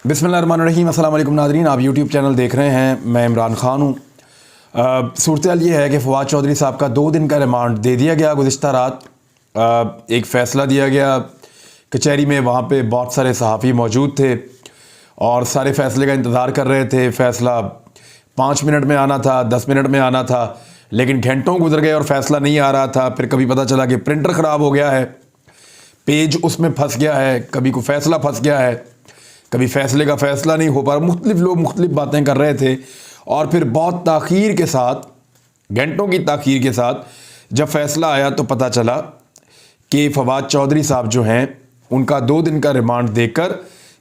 बिस्मिल्लाहिर्रहमानिर्रहीम। अस्सलाम वालेकुम नाज़रीन, आप यूट्यूब चैनल देख रहे हैं। मैं इमरान ख़ान हूँ। सूरत ये है कि फ़वाद चौधरी साहब का 2 दिन का रिमांड दे दिया गया। गुज़िश्ता रात एक फ़ैसला दिया गया कचहरी में। वहाँ पे बहुत सारे सहाफ़ी मौजूद थे और सारे फ़ैसले का इंतज़ार कर रहे थे। फ़ैसला 5 मिनट में आना था, 10 मिनट में आना था, लेकिन घंटों गुजर गए और फ़ैसला नहीं आ रहा था। फिर कभी पता चला कि प्रिंटर ख़राब हो गया है, पेज उसमें फंस गया है, कभी कोई फ़ैसला फंस गया है, कभी फ़ैसले का फ़ैसला नहीं हो पा रहा। मुख्तलिफ लोग मुख्तलिफ बातें कर रहे थे और फिर बहुत ताख़ीर के साथ, घंटों की ताख़ीर के साथ जब फ़ैसला आया तो पता चला कि फ़वाद चौधरी साहब जो हैं उनका 2 दिन का रिमांड देकर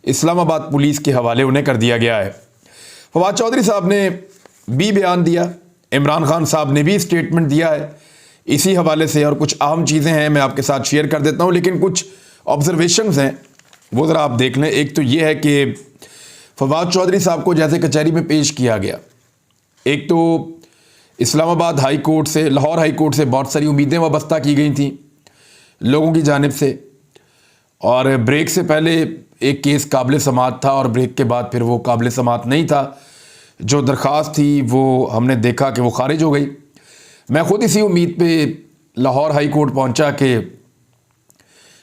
इस्लामाबाद पुलिस के हवाले उन्हें कर दिया गया है। फ़वाद चौधरी साहब ने भी बयान दिया, इमरान खान साहब ने भी स्टेटमेंट दिया है इसी हवाले से, और कुछ अहम चीज़ें हैं मैं आपके साथ शेयर कर देता हूँ, लेकिन कुछ ऑब्जर्वेशंस हैं वो ज़रा आप देख लें। एक तो ये है कि फ़वाद चौधरी साहब को जैसे कचहरी में पेश किया गया, एक तो इस्लामाबाद हाई कोर्ट से, लाहौर हाई कोर्ट से बहुत सारी उम्मीदें वाबस्ता की गई थी लोगों की जानिब से, और ब्रेक से पहले एक केस काबिल समाअत था और ब्रेक के बाद फिर वो काबिल समाअत नहीं था। जो दरख्वास्त थी वो हमने देखा कि वो खारिज हो गई। मैं ख़ुद इसी उम्मीद पे लाहौर हाई कोर्ट पहुँचा कि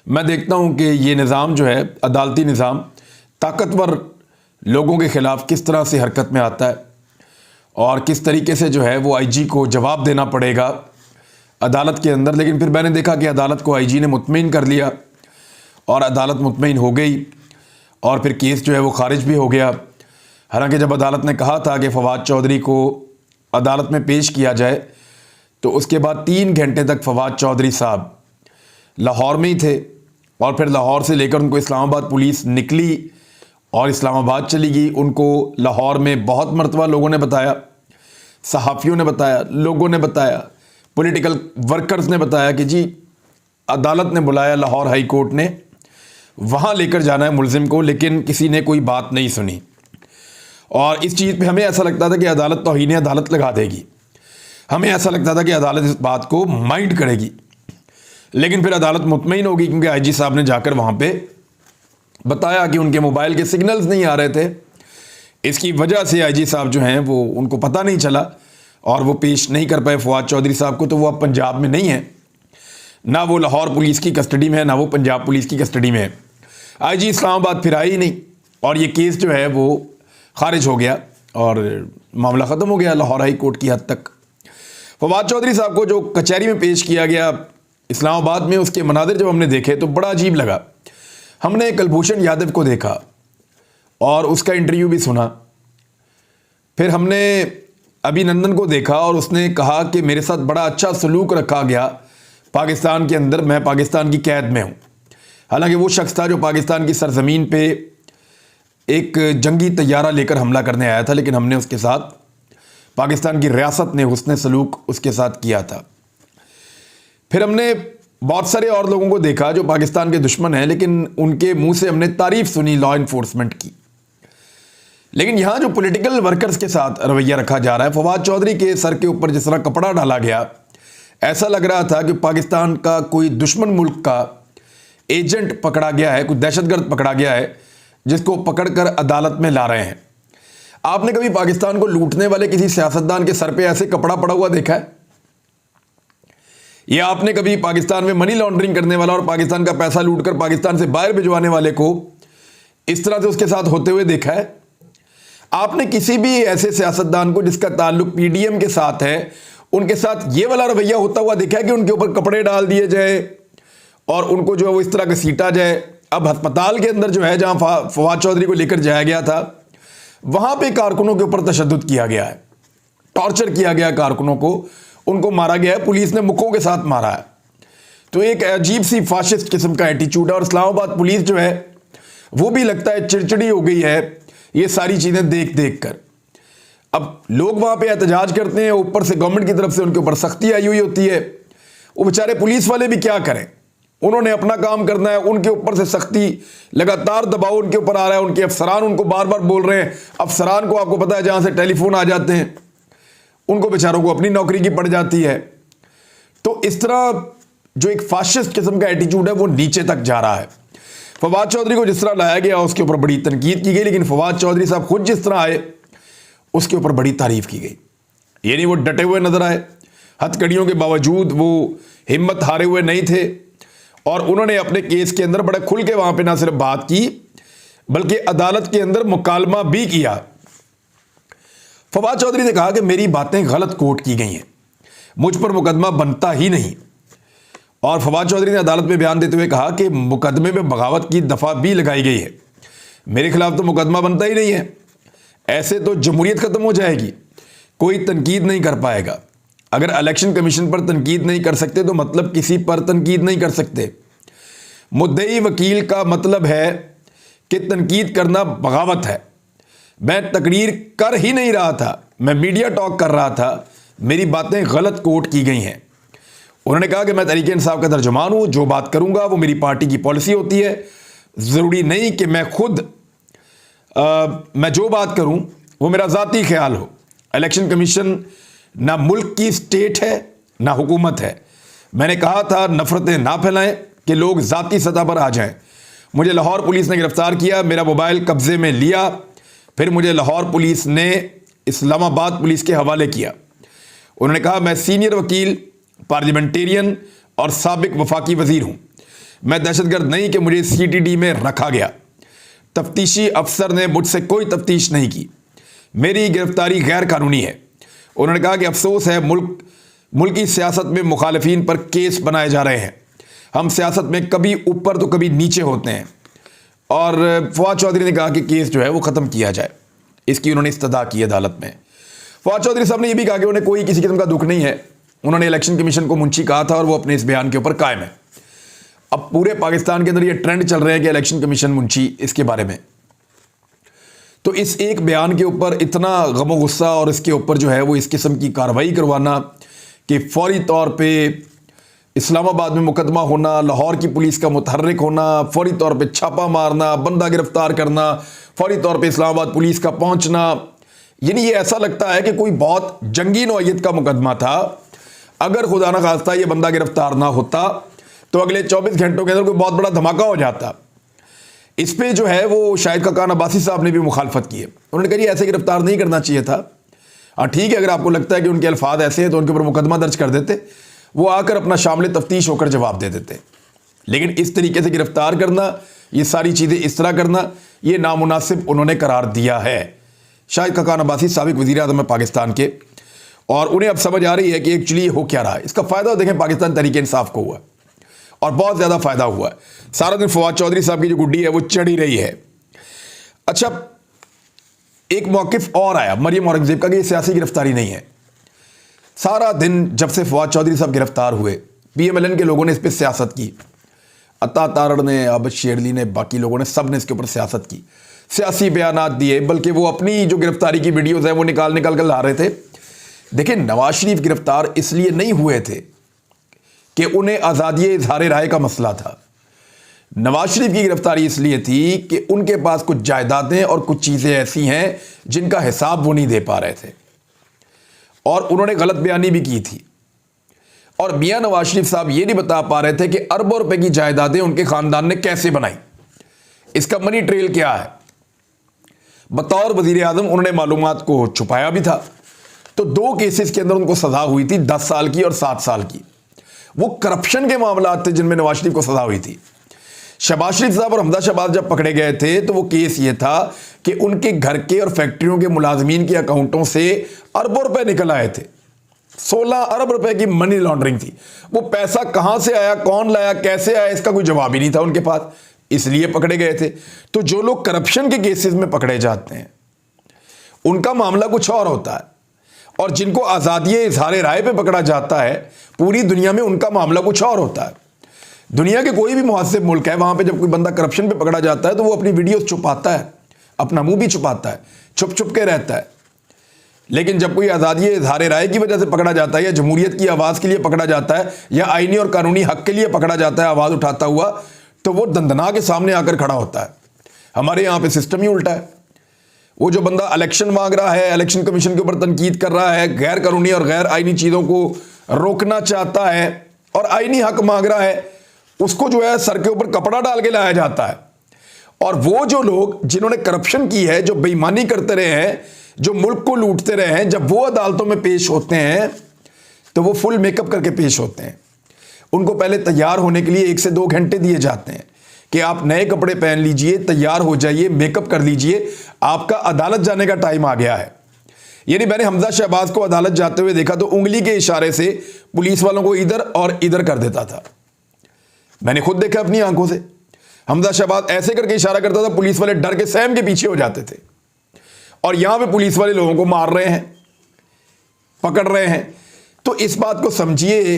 मैं देखता हूँ कि ये निज़ाम जो है, अदालती निज़ाम, ताकतवर लोगों के ख़िलाफ़ किस तरह से हरकत में आता है और किस तरीके से जो है वो आईजी को जवाब देना पड़ेगा अदालत के अंदर। लेकिन फिर मैंने देखा कि अदालत को आईजी ने मुतमईन कर लिया और अदालत मुतमईन हो गई और फिर केस जो है वो खारिज भी हो गया। हालांकि जब अदालत ने कहा था कि फ़वाद चौधरी को अदालत में पेश किया जाए तो उसके बाद 3 घंटे तक फ़वाद चौधरी साहब लाहौर में ही थे और फिर लाहौर से लेकर उनको इस्लामाबाद पुलिस निकली और इस्लामाबाद चली गई। उनको लाहौर में बहुत मरतबा लोगों ने बताया, सहाफ़ियों ने बताया, लोगों ने बताया, पॉलिटिकल वर्कर्स ने बताया कि जी अदालत ने बुलाया, लाहौर हाई कोर्ट ने, वहाँ लेकर जाना है मुलजिम को, लेकिन किसी ने कोई बात नहीं सुनी। और इस चीज़ पे हमें ऐसा लगता था कि अदालत तौहीन अदालत लगा देगी, हमें ऐसा लगता था कि अदालत इस बात को माइंड करेगी, लेकिन फिर अदालत मुतमईन होगी क्योंकि आईजी साहब ने जाकर वहाँ पे बताया कि उनके मोबाइल के सिग्नल्स नहीं आ रहे थे। इसकी वजह से आईजी साहब जो हैं वो, उनको पता नहीं चला और वो पेश नहीं कर पाए फ़वाद चौधरी साहब को। तो वो अब पंजाब में नहीं है, ना वो लाहौर पुलिस की कस्टडी में है, ना वो पंजाब पुलिस की कस्टडी में है। आईजी इस्लामाबाद फिर आई ही नहीं और ये केस जो है वो खारिज हो गया और मामला ख़त्म हो गया लाहौर हाई कोर्ट की हद तक। फ़वाद चौधरी साहब को जो कचहरी में पेश किया गया इस्लामाबाद में, उसके मनाज़िर जब हमने देखे तो बड़ा अजीब लगा। हमने कुलभूषण यादव को देखा और उसका इंटरव्यू भी सुना, फिर हमने अभिनंदन को देखा और उसने कहा कि मेरे साथ बड़ा अच्छा सलूक रखा गया पाकिस्तान के अंदर, मैं पाकिस्तान की कैद में हूँ। हालांकि वो शख्स था जो पाकिस्तान की सरजमीन पे एक जंगी तैयारा लेकर हमला करने आया था, लेकिन हमने उसके साथ, पाकिस्तान की रियासत ने हुस्न सलूक उसके साथ किया था। फिर हमने बहुत सारे और लोगों को देखा जो पाकिस्तान के दुश्मन हैं, लेकिन उनके मुंह से हमने तारीफ सुनी लॉ इन्फोर्समेंट की। लेकिन यहाँ जो पॉलिटिकल वर्कर्स के साथ रवैया रखा जा रहा है, फ़वाद चौधरी के सर के ऊपर जिस तरह कपड़ा डाला गया, ऐसा लग रहा था कि पाकिस्तान का कोई दुश्मन मुल्क का एजेंट पकड़ा गया है, कोई दहशतगर्द पकड़ा गया है जिसको पकड़कर अदालत में ला रहे हैं। आपने कभी पाकिस्तान को लूटने वाले किसी सियासतदान के सर पे ऐसे कपड़ा पड़ा हुआ देखा है? या आपने कभी पाकिस्तान में मनी लॉन्ड्रिंग करने वाला और पाकिस्तान का पैसा लूटकर पाकिस्तान से बाहर भिजवाने वाले को इस तरह से उसके साथ होते हुए देखा है? आपने किसी भी ऐसे सियासतदान को जिसका ताल्लुक पीडीएम के साथ है, उनके साथ ये वाला रवैया होता हुआ देखा है कि उनके ऊपर कपड़े डाल दिए जाए और उनको जो है वो इस तरह घसीटा जाए? अब अस्पताल के अंदर जो है जहां फ़वाद चौधरी को लेकर जाया गया था, वहां पे कारकुनों के ऊपर तशद्दुद किया गया है, टॉर्चर किया गया कारकुनों को, उनको मारा गया है, पुलिस ने मुक्कों के साथ मारा है। तो एक अजीब सी फाशिस्ट किस्म का एटीट्यूड है और इस्लामाबाद पुलिस जो है वो भी लगता है चिड़चिड़ी हो गई है ये सारी चीज़ें देख देख कर। अब लोग वहाँ पे एहतजाज करते हैं, ऊपर से गवर्नमेंट की तरफ से उनके ऊपर सख्ती आई हुई होती है। वो बेचारे पुलिस वाले भी क्या करें, उन्होंने अपना काम करना है, उनके ऊपर से सख्ती, लगातार दबाव उनके ऊपर आ रहा है। उनके अफसरान उनको बार बार बोल रहे हैं, अफसरान को आपको पता है जहाँ से टेलीफोन आ जाते हैं उनको बेचारों को अपनी नौकरी की पड़ जाती है। तो इस तरह जो एक फाशिस्ट किस्म का एटीट्यूड है वो नीचे तक जा रहा है। फवाद चौधरी को जिस तरह लाया गया उसके ऊपर बड़ी तनकीद की गई, लेकिन फवाद चौधरी साहब खुद जिस तरह आए उसके ऊपर बड़ी तारीफ की गई। यानी वो डटे हुए नजर आए, हथकड़ियों के बावजूद वो हिम्मत हारे हुए नहीं थे और उन्होंने अपने केस के अंदर बड़े खुल के वहां पे ना सिर्फ बात की बल्कि अदालत के अंदर मुकालमा भी किया। फवाद चौधरी ने कहा कि मेरी बातें गलत कोट की गई हैं, मुझ पर मुकदमा बनता ही नहीं। और फवाद चौधरी ने अदालत में बयान देते हुए कहा कि मुकदमे में बगावत की दफा भी लगाई गई है, मेरे खिलाफ तो मुकदमा बनता ही नहीं है, ऐसे तो जमहूरियत खत्म हो जाएगी, कोई तनकीद नहीं कर पाएगा। अगर इलेक्शन कमीशन पर तनकीद नहीं कर सकते तो मतलब किसी पर तनकीद नहीं कर सकते। मुद्दई वकील का मतलब है कि तनकीद करना बगावत है। मैं तकरीर कर ही नहीं रहा था, मैं मीडिया टॉक कर रहा था, मेरी बातें गलत कोट की गई हैं। उन्होंने कहा कि मैं तहरीक इंसाफ का तर्जुमान हूं, जो बात करूंगा वो मेरी पार्टी की पॉलिसी होती है, ज़रूरी नहीं कि मैं खुद मैं जो बात करूं वो मेरा ज़ाती ख्याल हो। इलेक्शन कमीशन ना मुल्क की स्टेट है ना हुकूमत है। मैंने कहा था नफरतें ना फैलाएं कि लोग ज़ाती सतह पर आ जाएं। मुझे लाहौर पुलिस ने गिरफ्तार किया, मेरा मोबाइल कब्जे में लिया, फिर मुझे लाहौर पुलिस ने इस्लामाबाद पुलिस के हवाले किया। उन्होंने कहा मैं सीनियर वकील, पार्लियामेंटेरियन और साबिक वफाकी वजीर हूं, मैं दहशतगर्द नहीं कि मुझे CTD में रखा गया। तफ्तीशी अफसर ने मुझसे कोई तफ्तीश नहीं की, मेरी गिरफ्तारी गैर कानूनी है। उन्होंने कहा कि अफसोस है मुल्क की सियासत में मुखालिफिन पर केस बनाए जा रहे हैं, हम सियासत में कभी ऊपर तो कभी नीचे होते हैं। और फवाद चौधरी ने कहा कि केस जो है वो ख़त्म किया जाए, इसकी उन्होंने इस्तदा की अदालत में। फवाद चौधरी साहब ने यह भी कहा कि उन्हें कोई किसी किस्म का दुख नहीं है, उन्होंने इलेक्शन कमीशन को मुंशी कहा था और वो अपने इस बयान के ऊपर कायम है। अब पूरे पाकिस्तान के अंदर ये ट्रेंड चल रहा है कि इलेक्शन कमीशन मुंशी, इसके बारे में तो इस एक बयान के ऊपर इतना गम गुस्सा और इसके ऊपर जो है वो इस किस्म की कार्रवाई करवाना कि फौरी तौर पे इस्लामाबाद में मुकदमा होना, लाहौर की पुलिस का मुतहर्रिक होना, फौरी तौर पे छापा मारना, बंदा गिरफ्तार करना, फौरी तौर पे इस्लामाबाद पुलिस का पहुंचना, यानी ये ऐसा लगता है कि कोई बहुत जंगी नौइयत का मुकदमा था। अगर खुदा न खास्ता ये बंदा गिरफ्तार ना होता तो अगले 24 घंटों के अंदर कोई बहुत बड़ा धमाका हो जाता। इस पे जो है वो शाहिद खाकान अब्बासी साहब ने भी मुखालफत की है। उन्होंने कहा ऐसे गिरफ्तार नहीं करना चाहिए था। हाँ ठीक है, अगर आपको लगता है कि उनके अल्फाज ऐसे हैं तो उनके ऊपर मुकदमा दर्ज कर देते, वो आकर अपना शामिल तफ्तीश होकर जवाब दे देते। लेकिन इस तरीके से गिरफ्तार करना, ये सारी चीज़ें इस तरह करना, ये नामुनासिब उन्होंने करार दिया है। शाहिद खाकान अब्बासी साबिक वज़ीर आज़म है पाकिस्तान के, और उन्हें अब समझ आ रही है कि एक्चुअली हो क्या रहा है। इसका फ़ायदा देखें पाकिस्तान तहरीक इंसाफ को हुआ और बहुत ज़्यादा फ़ायदा हुआ। सारा दिन फवाद चौधरी साहब की जो गुड्डी है वो चढ़ी रही है। अच्छा, एक मौक़िफ़ और आया मरियम औरंगज़ेब का कि ये सियासी गिरफ्तारी नहीं है। सारा दिन जब से फवाद चौधरी साहब गिरफ्तार हुए PMLN के लोगों ने इस पर सियासत की, अता तारड़ ने, आबिद शेरली ने, बाकी लोगों ने, सब ने इसके ऊपर सियासत की, सियासी बयानात दिए, बल्कि वो अपनी जो गिरफ्तारी की वीडियोज़ हैं वो निकाल कर ला रहे थे। देखिए, नवाज शरीफ गिरफ्तार इसलिए नहीं हुए थे कि उन्हें आज़ादी इजहार राय का मसला था। नवाज शरीफ की गिरफ्तारी इसलिए थी कि उनके पास कुछ जायदादें और कुछ चीज़ें ऐसी हैं जिनका हिसाब वो नहीं दे पा रहे थे और उन्होंने गलत बयानी भी की थी। और मियां नवाज शरीफ साहब ये नहीं बता पा रहे थे कि अरबों रुपए की जायदादें उनके खानदान ने कैसे बनाई, इसका मनी ट्रेल क्या है। बतौर वजीर आजम उन्होंने मालूमात को छुपाया भी था। तो 2 केसेस के अंदर उनको सजा हुई थी, 10 साल की और 7 साल की। वो करप्शन के मामला थे जिनमें नवाज शरीफ को सजा हुई थी। शहबाज शरीफ साहब और हमजा शहबाज जब पकड़े गए थे तो वो केस ये था कि उनके घर के और फैक्ट्रियों के मुलाजमीन के अकाउंटों से अरबों रुपए निकल आए थे। 16 अरब रुपए की मनी लॉन्ड्रिंग थी। वो पैसा कहां से आया, कौन लाया, कैसे आया, इसका कोई जवाब ही नहीं था उनके पास, इसलिए पकड़े गए थे। तो जो लोग करप्शन के केसेस में पकड़े जाते हैं उनका मामला कुछ और होता है, और जिनको आज़ादी इजहार राय पे पकड़ा जाता है पूरी दुनिया में उनका मामला कुछ और होता है। दुनिया के कोई भी मुहसिब मुल्क है, वहां पे जब कोई बंदा करप्शन पे पकड़ा जाता है तो वो अपनी वीडियोस छुपाता है, अपना मुंह भी छुपाता है, छुप छुप के रहता है। लेकिन जब कोई आज़ादी इजहार राय की वजह से पकड़ा जाता है या जमहूरियत की आवाज़ के लिए पकड़ा जाता है या आईनी और कानूनी हक के लिए पकड़ा जाता है आवाज़ उठाता हुआ, तो वो दंदना के सामने आकर खड़ा होता है। हमारे यहाँ पे सिस्टम ही उल्टा है। वो जो बंदा इलेक्शन मांग रहा है, इलेक्शन कमीशन के ऊपर तनकीद कर रहा है, गैर कानूनी और गैर आईनी चीज़ों को रोकना चाहता है और आईनी हक मांग रहा है, उसको जो है सर के ऊपर कपड़ा डाल के लाया जाता है और वो जो लोग जिन्होंने करप्शन की है, जो बेईमानी करते रहे हैं, जो मुल्क को लूटते रहे हैं, जब वो अदालतों में पेश होते हैं तो वो फुल मेकअप करके पेश होते हैं। उनको पहले तैयार होने के लिए 1 से 2 घंटे दिए जाते हैं कि आप नए कपड़े पहन लीजिए, तैयार हो जाइए, मेकअप कर लीजिए, आपका अदालत जाने का टाइम आ गया है। यानी मैंने हमजा शहबाज को अदालत जाते हुए देखा तो उंगली के इशारे से पुलिस वालों को इधर और इधर कर देता था। मैंने खुद देखा अपनी आंखों से। हमजा शहबाज ऐसे करके इशारा करता था, पुलिस वाले डर के सहम के पीछे हो जाते थे। और यहां पे पुलिस वाले लोगों को मार रहे हैं, पकड़ रहे हैं। तो इस बात को समझिए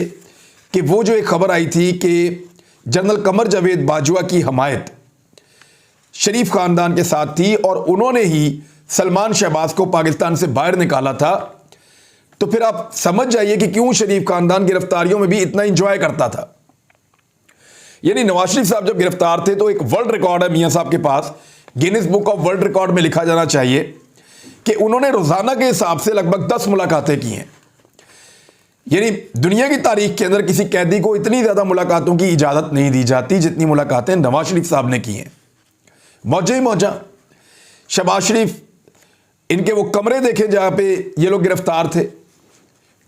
कि वो जो एक खबर आई थी कि जनरल कमर जावेद बाजवा की हमायत शरीफ खानदान के साथ थी और उन्होंने ही सलमान शहबाज को पाकिस्तान से बाहर निकाला था, तो फिर आप समझ जाइए कि क्यों शरीफ खानदान गिरफ्तारियों में भी इतना इंजॉय करता था। यानी नवाज शरीफ साहब जब गिरफ्तार थे तो एक वर्ल्ड रिकॉर्ड है मियां साहब के पास, Guinness book of world record में लिखा जाना चाहिए कि उन्होंने रोजाना के हिसाब से लगभग 10 मुलाकातें की हैं। यानी दुनिया की तारीख के अंदर किसी कैदी को इतनी ज्यादा मुलाकातों की इजाजत नहीं दी जाती जितनी मुलाकातें नवाज शरीफ साहब ने की हैं। मौजा ही मौजा। शहबाज शरीफ, इनके वो कमरे देखे जहां पे ये लोग गिरफ्तार थे,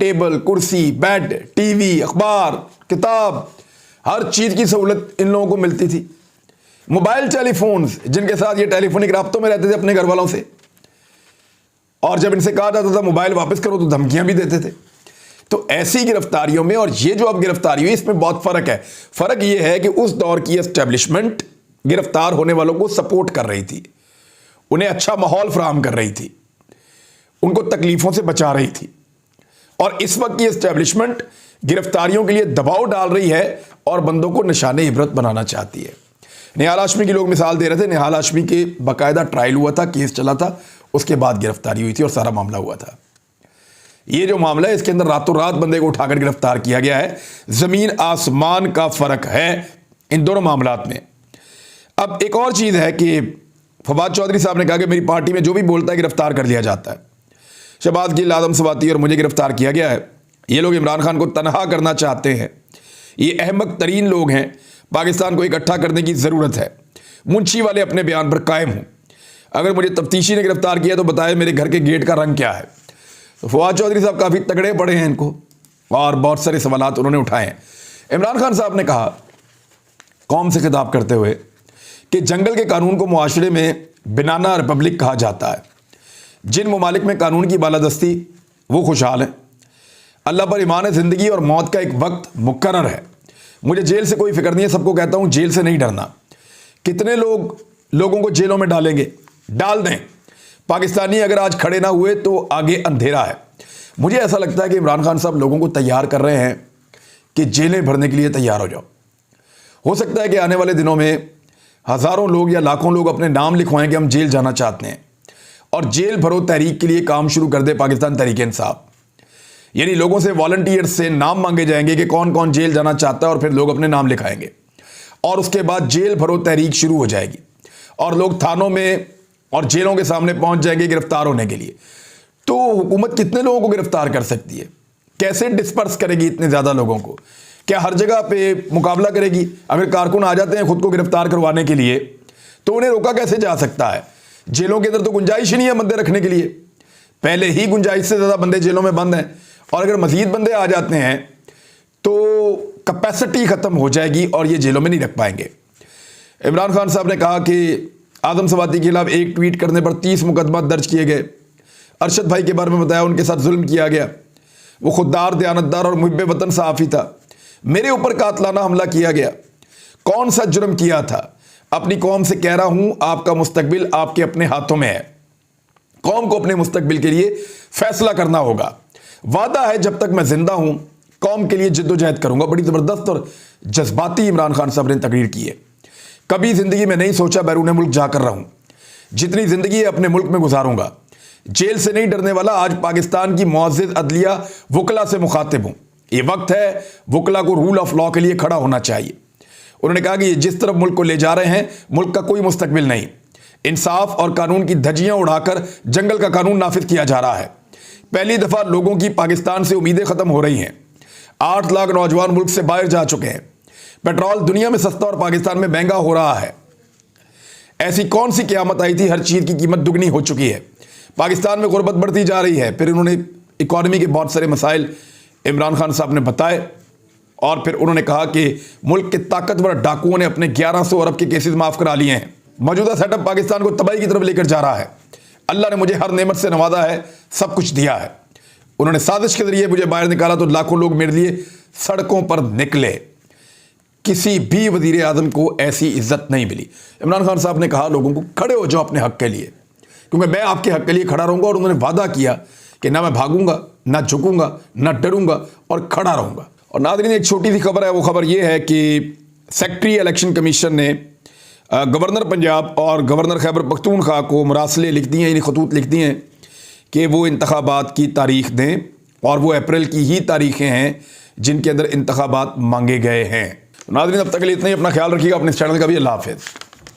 टेबल, कुर्सी, बेड, टीवी, अखबार, किताब, हर चीज की सहूलत इन लोगों को मिलती थी। मोबाइल टेलीफोन्स जिनके साथ ये टेलीफोनिक राब्तों में रहते थे अपने घर वालों से, और जब इनसे कहा जाता था मोबाइल वापस करो तो धमकियां भी देते थे। तो ऐसी गिरफ्तारियों में और ये जो अब गिरफ्तारी हुई इसमें बहुत फर्क है। फर्क ये है कि उस दौर की एस्टेब्लिशमेंट गिरफ्तार होने वालों को सपोर्ट कर रही थी, उन्हें अच्छा माहौल फराहम कर रही थी, उनको तकलीफों से बचा रही थी। और इस वक्त की एस्टेब्लिशमेंट गिरफ्तारियों के लिए दबाव डाल रही है और बंदों को निशाने इबरत बनाना चाहती है। निहाल हाशमी की लोग मिसाल दे रहे थे, निहाल हाशमी के बाकायदा ट्रायल हुआ था, केस चला था, उसके बाद गिरफ्तारी हुई थी और सारा मामला हुआ था। ये जो मामला है इसके अंदर रातों रात बंदे को उठाकर गिरफ्तार किया गया है। जमीन आसमान का फर्क है इन दोनों मामलात में। अब एक और चीज है कि फवाद चौधरी साहब ने कहा कि मेरी पार्टी में जो भी बोलता है गिरफ्तार कर लिया जाता है। शहबाज गिल, आदम सवाती और मुझे गिरफ्तार किया गया है। ये लोग इमरान खान को तनहा करना चाहते हैं। ये अहमक तरीन लोग हैं। पाकिस्तान को इकट्ठा करने की जरूरत है। मुंशी वाले अपने बयान पर कायम हूं। अगर मुझे तफ्तीशी ने गिरफ्तार किया तो बताए मेरे घर के गेट का रंग क्या है। तो फवाद चौधरी साहब काफी तगड़े पड़े हैं इनको और बहुत सारे सवालात उन्होंने उठाए हैं। इमरान खान साहब ने कहा कौम से खिताब करते हुए कि जंगल के कानून को मुआशरे में बनाना रिपब्लिक कहा जाता है। जिन ममालिक में कानून की बालादस्ती वो खुशहाल है। अल्लाह पर ईमान है, ज़िंदगी और मौत का एक वक्त मुकर्रर है। मुझे जेल से कोई फिक्र नहीं है, सबको कहता हूँ जेल से नहीं डरना। कितने लोगों को जेलों में डालेंगे, डाल दें। पाकिस्तानी अगर आज खड़े ना हुए तो आगे अंधेरा है। मुझे ऐसा लगता है कि इमरान खान साहब लोगों को तैयार कर रहे हैं कि जेलें भरने के लिए तैयार हो जाओ। हो सकता है कि आने वाले दिनों में हज़ारों लोग या लाखों लोग अपने नाम लिखवाएं कि हम जेल जाना चाहते हैं और जेल भरो तहरीक के लिए काम शुरू कर दे पाकिस्तान तहरीक इंसाफ। यानी लोगों से, वॉलंटियर्स से नाम मांगे जाएंगे कि कौन कौन जेल जाना चाहता है और फिर लोग अपने नाम लिखाएंगे और उसके बाद जेल भरो तहरीक शुरू हो जाएगी और लोग थानों में और जेलों के सामने पहुंच जाएंगे गिरफ्तार होने के लिए। तो हुकूमत कितने लोगों को गिरफ्तार कर सकती है? कैसे डिस्पर्स करेगी इतने ज़्यादा लोगों को? क्या हर जगह पे मुकाबला करेगी? अगर कारकुन आ जाते हैं खुद को गिरफ्तार करवाने के लिए तो उन्हें रोका कैसे जा सकता है? जेलों के अंदर तो गुंजाइश ही नहीं है बंदे रखने के लिए। पहले ही गुंजाइश से ज़्यादा बंदे जेलों में बंद हैं और अगर मजीद बंदे आ जाते हैं तो कैपेसिटी ख़त्म हो जाएगी और ये जेलों में नहीं रख पाएंगे। इमरान खान साहब ने कहा कि आदम सवाती के खिलाफ एक ट्वीट करने पर 30 मुकदमा दर्ज किए गए। अरशद भाई के बारे में बताया उनके साथ जुल्म किया गया। वो खुददार, दयानतदार और मुहिब्बे वतन सहाफ़ी था। मेरे ऊपर कातलाना हमला किया गया। कौन सा जुर्म किया था? अपनी कौम से कह रहा हूं आपका मुस्तकबिल आपके अपने हाथों में है। कौम को अपने मुस्तकबिल के लिए फैसला करना होगा। वादा है जब तक मैं जिंदा हूं कौम के लिए जिद्दोजहद करूंगा। बड़ी ज़बरदस्त और जज्बाती इमरान खान साहब ने तकरीर की है। कभी ज़िंदगी में नहीं सोचा बैरून मुल्क जाकर रहूं। जितनी ज़िंदगी अपने मुल्क में गुजारूंगा। जेल से नहीं डरने वाला। आज पाकिस्तान की मुअज़्ज़िज़ अदलिया वकला से मुखातिब हूं। ये वक्त है वकला को रूल ऑफ लॉ के लिए खड़ा होना चाहिए। उन्होंने कहा कि ये जिस तरफ मुल्क को ले जा रहे हैं मुल्क का कोई मुस्तकबिल नहीं। इंसाफ और कानून की धज्जियां उड़ाकर जंगल का कानून नाफिज किया जा रहा है। पहली दफा लोगों की पाकिस्तान से उम्मीदें खत्म हो रही हैं। 8 लाख नौजवान मुल्क से बाहर जा चुके हैं। पेट्रोल दुनिया में सस्ता और पाकिस्तान में महंगा हो रहा है। ऐसी कौन सी क़यामत आई थी, हर चीज़ की कीमत दुगनी हो चुकी है, पाकिस्तान में गुर्बत बढ़ती जा रही है। फिर उन्होंने इकॉनमी के बहुत सारे मसाइल इमरान खान साहब ने बताए और फिर उन्होंने कहा कि मुल्क के ताकतवर डाकुओं ने अपने 1100 अरब के केसेस माफ़ करा लिए हैं। मौजूदा सेटअप पाकिस्तान को तबाही की तरफ लेकर जा रहा है। अल्लाह ने मुझे हर नेमत से नवाजा है, सब कुछ दिया है। उन्होंने साजिश के जरिए मुझे बाहर निकाला तो लाखों लोग मेरे लिए सड़कों पर निकले। किसी भी वजीर आज़म को ऐसी इज्जत नहीं मिली। इमरान खान साहब ने कहा लोगों को खड़े हो जाओ अपने हक के लिए, क्योंकि मैं आपके हक के लिए खड़ा रहूंगा। और उन्होंने वादा किया कि ना मैं भागूंगा, ना झुकूंगा, ना डरूंगा और खड़ा रहूंगा। और नाज़रीन, एक छोटी सी खबर है, वो खबर ये है कि सेक्रेटरी इलेक्शन कमीशन ने गवर्नर पंजाब और गवर्नर खैबर पख्तूनख्वा को मुरासले लिख दिए हैं, यानी खतूत लिख दिए हैं कि वो इंतखाबात की तारीख दें, और वो अप्रैल की ही तारीखें हैं जिनके अंदर इंतखाबात मांगे गए हैं। नाज़रीन, अब तक के लिए इतना ही। अपना ख्याल रखिएगा, अपने इस चैनल का भी। अल्लाह हाफ़िज़।